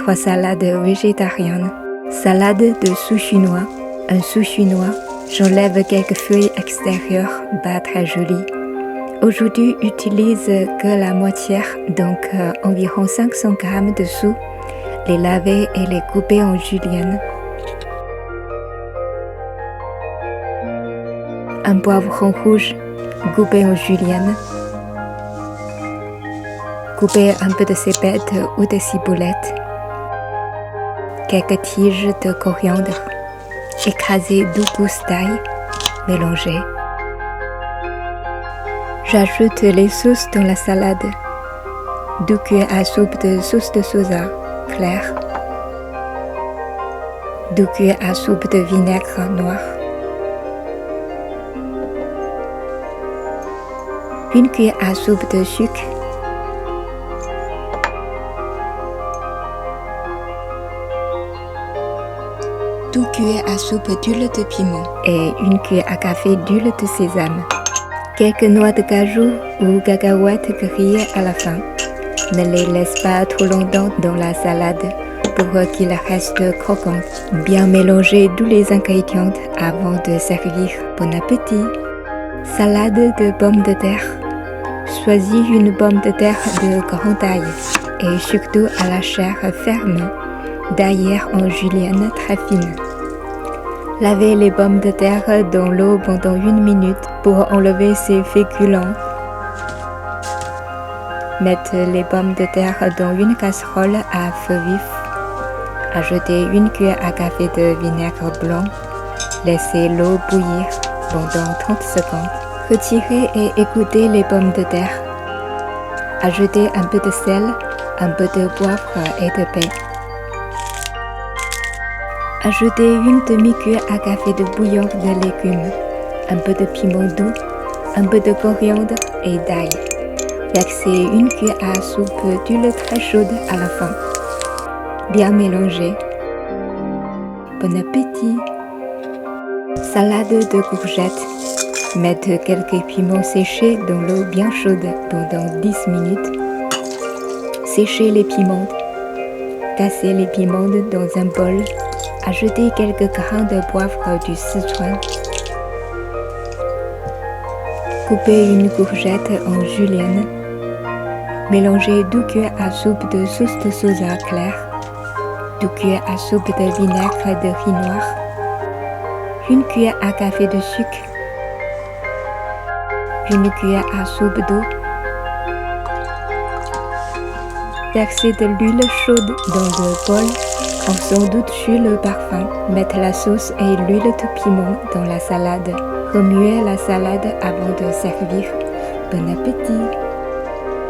3 salades végétariennes. Salade de sous chinois. Un sous chinois. J'enlève quelques feuilles extérieures, pas très jolies. Aujourd'hui, utilise que la moitié, donc environ 500 g de sous. Les laver et les couper en julienne. Un poivron rouge, coupé en julienne. Couper un peu de cébettes ou de ciboulette. Quelques tiges de coriandre. Écraser 2 gousses d'ail. Mélanger. J'ajoute les sauces dans la salade. 2 cuillères à soupe de sauce de soja claire. 2 cuillères à soupe de vinaigre noir. 1 cuillère à soupe de sucre. 2 cuillères à soupe d'huile de piment et 1 cuillère à café d'huile de sésame. Quelques noix de cajou ou cacahuètes grillées à la fin. Ne les laisse pas trop longtemps dans la salade pour qu'ils restent croquants. Bien mélanger tous les ingrédients avant de servir. Bon appétit! Salade de pommes de terre. Choisis une pomme de terre de grande taille et surtout à la chair ferme, d'ailleurs en julienne très fine. Lavez les pommes de terre dans l'eau pendant 1 minute pour enlever ses féculents. Mettez les pommes de terre dans une casserole à feu vif. Ajoutez 1 cuillère à café de vinaigre blanc. Laissez l'eau bouillir pendant 30 secondes. Retirez et égouttez les pommes de terre. Ajoutez un peu de sel, un peu de poivre et de pain. Ajoutez 1 demi-cuillère à café de bouillon de légumes, un peu de piment doux, un peu de coriandre et d'ail. Versez 1 cuillère à soupe d'huile très chaude à la fin. Bien mélanger. Bon appétit! Salade de courgettes. Mettez quelques piments séchés dans l'eau bien chaude pendant 10 minutes. Séchez les piments. Cassez les piments dans un bol. Ajoutez quelques grains de poivre du Sichuan. Coupez une courgette en julienne. Mélangez 2 cuillères à soupe de sauce de soja claire. 2 cuillères à soupe de vinaigre de riz noir. 1 cuillère à café de sucre. 1 cuillère à soupe d'eau. Versez de l'huile chaude dans le bol. En sans doute sur le parfum. Mettez la sauce et l'huile de piment dans la salade. Remuez la salade avant de servir. Bon appétit!